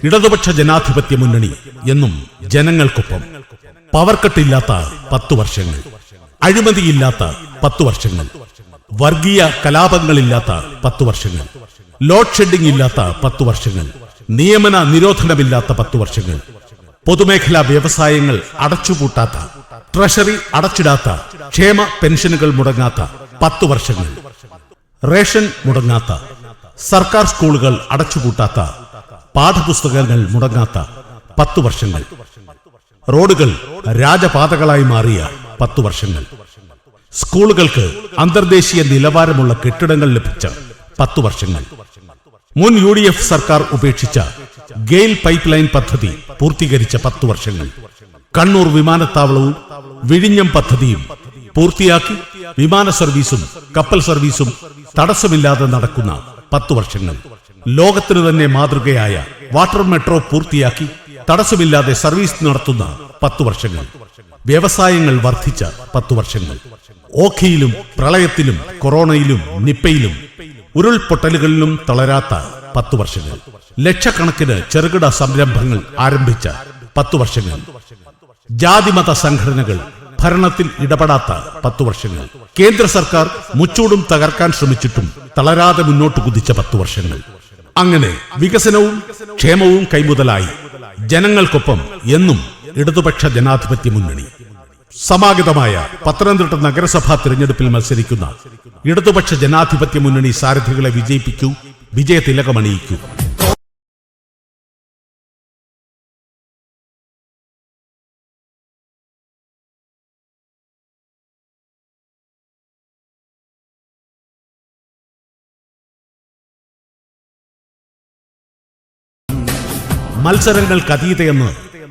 ഇടതുപക്ഷ ജനാധിപത്യ മുന്നണി എന്നും ജനങ്ങൾക്കൊപ്പം. പവർക്കട്ടില്ലാത്ത 10 വർഷങ്ങൾ, അഴിമതിയില്ലാത്ത 10 വർഷങ്ങൾ, വർഗീയ കലാപങ്ങളില്ലാത്ത 10 വർഷങ്ങൾ, ലോഡ് ഷെഡിംഗ് ഇല്ലാത്ത 10 വർഷങ്ങൾ, നിയമന നിരോധനമില്ലാത്ത 10 വർഷങ്ങൾ, പൊതുമേഖലാ വ്യവസായങ്ങൾ അടച്ചുപൂട്ടാത്ത, ട്രഷറി അടച്ചിടാത്ത, ക്ഷേമ പെൻഷനുകൾ മുടങ്ങാത്ത 10 വർഷങ്ങൾ, റേഷൻ മുടങ്ങാത്ത, സർക്കാർ സ്കൂളുകൾ അടച്ചുപൂട്ടാത്ത, പാഠപുസ്തകങ്ങൾ മുടങ്ങാത്ത 10 വർഷങ്ങൾ, റോഡുകൾ രാജപാതകളായി മാറിയ 10 വർഷങ്ങൾ, സ്കൂളുകൾക്ക് അന്തർദേശീയ നിലവാരമുള്ള കെട്ടിടങ്ങൾ ലഭിച്ച 10 വർഷങ്ങൾ, മുൻ UDF സർക്കാർ ഉപേക്ഷിച്ച ഗെയിൽ പൈപ്പ് ലൈൻ പദ്ധതി പൂർത്തീകരിച്ച 10 വർഷങ്ങൾ, കണ്ണൂർ വിമാനത്താവളവും വിഴിഞ്ഞം പദ്ധതിയും പൂർത്തിയാക്കി വിമാന സർവീസും കപ്പൽ സർവീസും തടസ്സമില്ലാതെ നടക്കുന്ന 10 വർഷങ്ങൾ, ലോകത്തിനു തന്നെ മാതൃകയായ വാട്ടർ മെട്രോ പൂർത്തിയാക്കി തടസ്സമില്ലാതെ സർവീസ് നടത്തുന്ന 10 വർഷങ്ങൾ, വ്യവസായങ്ങൾ വർദ്ധിച്ച 10 വർഷങ്ങൾ, ഓഖിയിലും പ്രളയത്തിലും കൊറോണയിലും നിപ്പയിലും ഉരുൾപൊട്ടലുകളിലും തളരാത്ത 10 വർഷങ്ങൾ, ലക്ഷക്കണക്കിന് ചെറുകിട സംരംഭങ്ങൾ ആരംഭിച്ച 10 വർഷങ്ങൾ, ജാതിമത സംഘടനകൾ ഭരണത്തിൽ ഇടപെടാത്ത 10 വർഷങ്ങൾ, കേന്ദ്ര സർക്കാർ മുച്ചൂടും തകർക്കാൻ ശ്രമിച്ചിട്ടും തളരാതെ മുന്നോട്ട് കുതിച്ച 10 വർഷങ്ങൾ. അങ്ങനെ വികസനവും ക്ഷേമവും കൈമുതലായി ജനങ്ങൾക്കൊപ്പം എന്നും ഇടതുപക്ഷ ജനാധിപത്യ മുന്നണി. സമാഗതമായ പത്തനംതിട്ട നഗരസഭാ തിരഞ്ഞെടുപ്പിൽ മത്സരിക്കുന്ന ഇടതുപക്ഷ ജനാധിപത്യ മുന്നണി സാരഥികളെ വിജയിപ്പിക്കൂ, വിജയതിലകമണിയിക്കൂ. മത്സരങ്ങൾക്കതീതയെന്ന്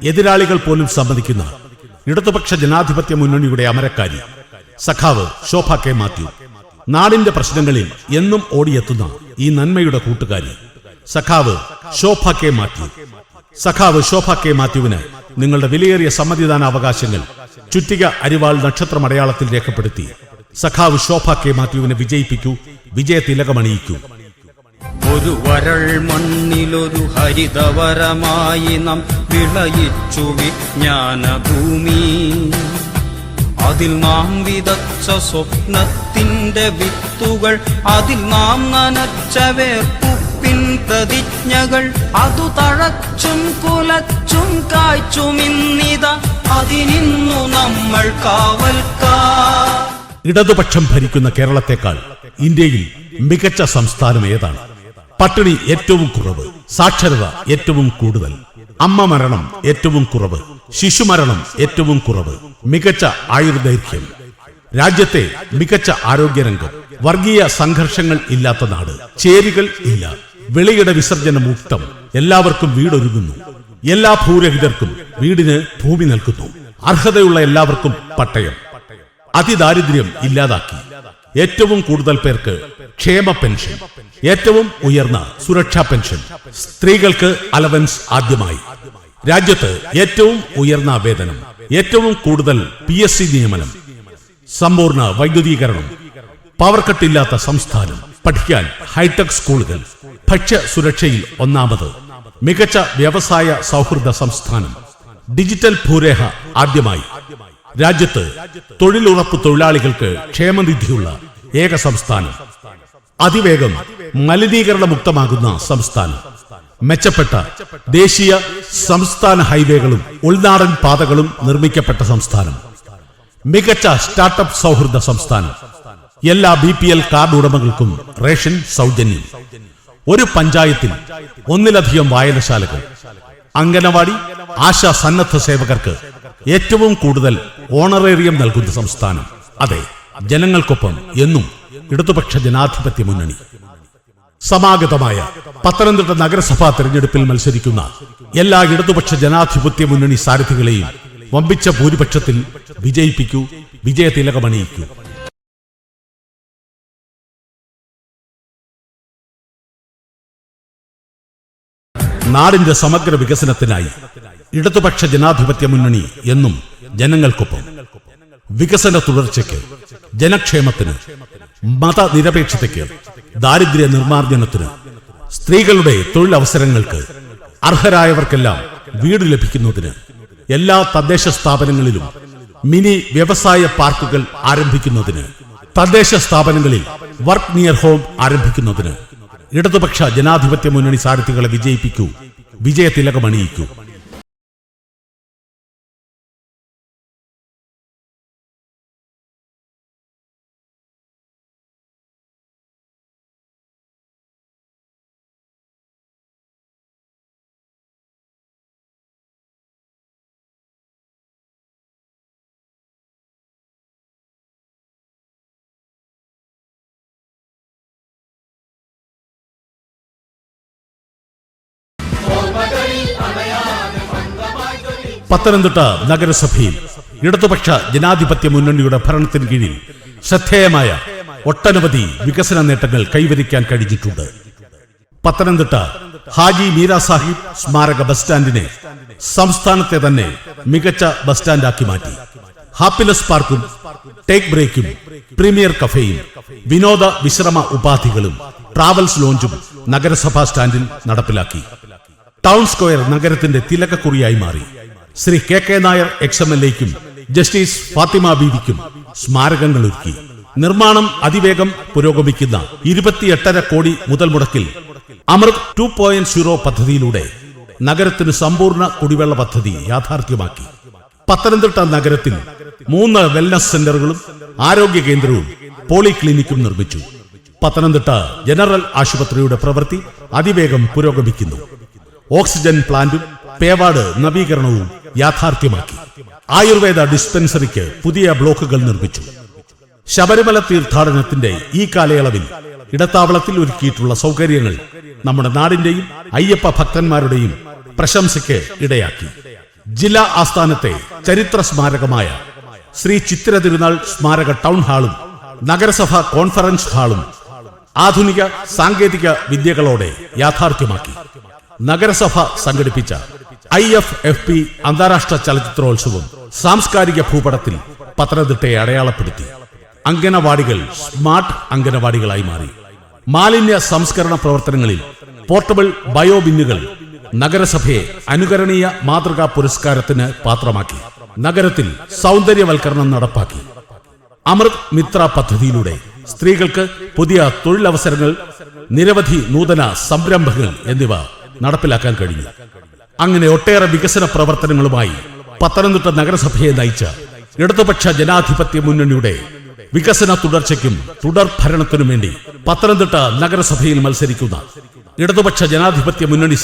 എതിരാളികൾ പോലും സമ്മതിക്കുന്ന ഇടതുപക്ഷ ജനാധിപത്യ മുന്നണിയുടെ അമരക്കാരി സഖാവ് ശോഭ കെ മാത്യു, നാടിന്റെ പ്രശ്നങ്ങളിൽ എന്നും ഓടിയെത്തുന്ന ഈ നന്മയുടെ കൂട്ടുകാരി സഖാവ് ശോഭ കെ മാത്യു. സഖാവ് ശോഭ കെ മാത്യുവിന് നിങ്ങളുടെ വിലയേറിയ സമ്മതിദാന അവകാശങ്ങൾ ചുറ്റിക അരിവാൾ നക്ഷത്രമടയാളത്തിൽ രേഖപ്പെടുത്തി സഖാവ് ശോഭ കെ മാത്യുവിനെ വിജയിപ്പിക്കൂ, വിജയതിലകമണിയിക്കൂ. ഒരു വരൾ മണ്ണിലൊരു ഹരിതവരമായി നാം വിളയിച്ചു വിജ്ഞാനഭൂമി. അതിൽ നാം വിതച്ച സ്വപ്നത്തിന്റെ വിത്തുകൾ, അതിൽ നാം നനച്ച വേർപ്പുപ്പിൻ പ്രതിജ്ഞകൾ, അതു തഴച്ചും കുലച്ചും കായ്ച്ചുമിന്നിത അതിനിന്നു നമ്മൾ കാവൽക്കാർ. ഇടതുപക്ഷം ഭരിക്കുന്ന കേരളത്തെക്കാൾ ഇന്ത്യയിൽ മികച്ച സംസ്ഥാനം ഏതാണ്? പട്ടിണി ഏറ്റവും കുറവ്, സാക്ഷരത ഏറ്റവും കൂടുതൽ, അമ്മ മരണം ഏറ്റവും കുറവ്, ശിശുമരണം ഏറ്റവും കുറവ്, മികച്ച ആയുർദൈർഘ്യം, രാജ്യത്തെ മികച്ച ആരോഗ്യരംഗം, വർഗീയ സംഘർഷങ്ങൾ ഇല്ലാത്ത നാട്, ചേരികൾ ഇല്ല, വെളിയിട വിസർജന മുക്തം, എല്ലാവർക്കും വീടൊരുങ്ങുന്നു, എല്ലാ ഭൂരഹിതർക്കും വീടിന് ഭൂമി നൽകുന്നു, അർഹതയുള്ള എല്ലാവർക്കും പട്ടയം, അതിദാരിദ്ര്യം ഇല്ലാതാക്കി, ഏറ്റവും കൂടുതൽ പേർക്ക് ക്ഷേമ പെൻഷൻ, ഏറ്റവും ഉയർന്ന സുരക്ഷാ പെൻഷൻ, സ്ത്രീകൾക്ക് അലവൻസ് ആദ്യമായി, രാജ്യത്ത് ഏറ്റവും ഉയർന്ന വേതനം, ഏറ്റവും കൂടുതൽ PSC നിയമനം, സമ്പൂർണ്ണ വൈദ്യുതീകരണം, പവർ കട്ടില്ലാത്ത സംസ്ഥാനം, പഠിക്കാൻ ഹൈടെക് സ്കൂളുകൾ, ഭക്ഷ്യ സുരക്ഷയിൽ ഒന്നാമത്, മികച്ച വ്യവസായ സൗഹൃദ സംസ്ഥാനം, ഡിജിറ്റൽ ഭൂരേഖ ആദ്യമായി, രാജ്യത്ത് തൊഴിലുറപ്പ് തൊഴിലാളികൾക്ക് ക്ഷേമനിധിയുള്ള ഏക സംസ്ഥാനം, അതിവേഗം മലിനീകരണ മുക്തമാകുന്ന സംസ്ഥാനം, മെച്ചപ്പെട്ട ദേശീയ സംസ്ഥാന ഹൈവേകളും ഉൾനാടൻ പാതകളും നിർമ്മിക്കപ്പെട്ട സംസ്ഥാനം, മികച്ച സ്റ്റാർട്ടപ്പ് സൗഹൃദ സംസ്ഥാനം, എല്ലാ BPL കാർഡ് ഉടമകൾക്കും റേഷൻ സൗജന്യം, ഒരു പഞ്ചായത്തിൽ ഒന്നിലധികം വായനശാലകൾ, അംഗനവാടി ആശാ സന്നദ്ധ സേവകർക്ക് ഏറ്റവും കൂടുതൽ ഓണറേറിയം നൽകുന്ന സംസ്ഥാനം. അതെ, ജനങ്ങൾക്കൊപ്പം എന്നും ഇടതുപക്ഷ ജനാധിപത്യ മുന്നണി. സമാഗതമായ പത്തനംതിട്ട നഗരസഭാ തെരഞ്ഞെടുപ്പിൽ മത്സരിക്കുന്ന എല്ലാ ഇടതുപക്ഷ ജനാധിപത്യ മുന്നണി സാരഥികളെയും വമ്പിച്ച ഭൂരിപക്ഷത്തിൽ വിജയിപ്പിക്കൂ, വിജയതിലകമണിയിക്കൂ. നാടിന്റെ സമഗ്ര വികസനത്തിനായി ഇടതുപക്ഷ ജനാധിപത്യ മുന്നണി എന്നും ജനങ്ങൾക്കൊപ്പം. വികസന തുടർച്ചയ്ക്ക്, ജനക്ഷേമത്തിന്, മതനിരപേക്ഷതയ്ക്ക്, ദാരിദ്ര്യ നിർമ്മാർജ്ജനത്തിന്, സ്ത്രീകളുടെ തൊഴിലവസരങ്ങൾക്ക്, അർഹരായവർക്കെല്ലാം വീട് ലഭിക്കുന്നതിന് എല്ലാ തദ്ദേശ സ്ഥാപനങ്ങളിലും മിനി വ്യവസായ പാർക്കുകൾ ആരംഭിക്കുന്നതിന്, തദ്ദേശ സ്ഥാപനങ്ങളിൽ വർക്ക് നിയർ ഹോം ആരംഭിക്കുന്നതിന് ഇടതുപക്ഷ ജനാധിപത്യ മുന്നണി സ്ഥാനാർത്ഥികളെ വിജയിപ്പിക്കൂ, വിജയതിലകമണിയിക്കൂ. പത്തനംതിട്ട നഗരസഭയിൽ ഇടതുപക്ഷ ജനാധിപത്യ മുന്നണിയുടെ ഭരണത്തിന് കീഴിൽ ശ്രദ്ധേയമായ ഒട്ടനവധി വികസന നേട്ടങ്ങൾ കൈവരിക്കാൻ കഴിഞ്ഞിട്ടുണ്ട്. പത്തനംതിട്ട ഹാജി മീര സാഹിബ് സ്മാരക ബസ് സ്റ്റാൻഡിനെ സംസ്ഥാനത്തെ തന്നെ മികച്ച ബസ് സ്റ്റാൻഡാക്കി മാറ്റി. ഹാപ്പിനെസ് പാർക്കും ടേക്ക് ബ്രേക്കും പ്രീമിയർ കഫേയും വിനോദ വിശ്രമ ഉപാധികളും ട്രാവൽസ് ലോഞ്ചും നഗരസഭാ സ്റ്റാൻഡിൽ നടപ്പിലാക്കി. ടൗൺ സ്ക്വയർ നഗരത്തിന്റെ തിലകക്കുറിയായി മാറി. ശ്രീ കെ നായർ XMLAയ്ക്കും ജസ്റ്റിസ് ഫാത്തിമ ബീവിക്കും സ്മാരകങ്ങൾ ഒരുക്കി. നിർമ്മാണം അതിവേഗം പുരോഗമിക്കുന്ന 28.5 കോടി മുതൽ മുടക്കിൽ അമൃത് 2.0 പദ്ധതിയിലൂടെ നഗരത്തിന് സമ്പൂർണ്ണ കുടിവെള്ള പദ്ധതി യാഥാർത്ഥ്യമാക്കി. പത്തനംതിട്ട നഗരത്തിൽ 3 വെൽനസ് സെന്ററുകളും ആരോഗ്യ കേന്ദ്രവും പോളിക്ലിനിക്കും നിർമ്മിച്ചു. പത്തനംതിട്ട ജനറൽ ആശുപത്രിയുടെ പ്രവൃത്തി അതിവേഗം പുരോഗമിക്കുന്നു. ഓക്സിജൻ പ്ലാന്റും പേവാർഡ് നവീകരണവും യാഥാർത്ഥ്യമാക്കി. ആയുർവേദ ഡിസ്പെൻസറിക്ക് പുതിയ ബ്ലോക്കുകൾ നിർമ്മിച്ചു. ശബരിമല തീർത്ഥാടനത്തിന്റെ ഈ കാലയളവിൽ ഇടത്താവളത്തിൽ ഒരുക്കിയിട്ടുള്ള സൗകര്യങ്ങൾ നമ്മുടെ നാടിന്റെയും അയ്യപ്പ ഭക്തന്മാരുടെയും പ്രശംസയ്ക്ക് ഇടയാക്കി. ജില്ലാ ആസ്ഥാനത്തെ ചരിത്ര സ്മാരകമായ ശ്രീ ചിത്തിര തിരുനാൾ സ്മാരക ടൗൺ ഹാളും നഗരസഭ കോൺഫറൻസ് ഹാളും ആധുനിക സാങ്കേതിക വിദ്യകളോടെ യാഥാർത്ഥ്യമാക്കി. നഗരസഭ സംഘടിപ്പിച്ച IFFP അന്താരാഷ്ട്ര ചലച്ചിത്രോത്സവം സാംസ്കാരിക ഭൂപടത്തിൽ പത്തനംതിട്ടയെ അടയാളപ്പെടുത്തി. അംഗനവാടികൾ സ്മാർട്ട് അംഗനവാടികളായി മാറി. മാലിന്യ സംസ്കരണ പ്രവർത്തനങ്ങളിൽ പോർട്ടബിൾ ബയോബിന്നുകൾ നഗരസഭയെ അനുകരണീയ മാതൃകാ പുരസ്കാരത്തിന് പാത്രമാക്കി. നഗരത്തിൽ സൗന്ദര്യവൽക്കരണം നടപ്പാക്കി. അമൃത് മിത്ര പദ്ധതിയിലൂടെ സ്ത്രീകൾക്ക് പുതിയ തൊഴിലവസരങ്ങൾ, നിരവധി നൂതന സംരംഭങ്ങൾ എന്നിവ നടപ്പിലാക്കാൻ കഴിഞ്ഞു. അങ്ങനെ ഒട്ടേറെ വികസന പ്രവർത്തനങ്ങളുമായി പത്തനംതിട്ട നഗരസഭയെ നയിച്ച ഇടതുപക്ഷ ജനാധിപത്യ മുന്നണിയുടെ വികസന തുടർച്ചയ്ക്കും തുടർ ഭരണത്തിനും വേണ്ടി പത്തനംതിട്ട നഗരസഭയിൽ മത്സരിക്കുന്ന ഇടതുപക്ഷ ജനാധിപത്യ മുന്നണി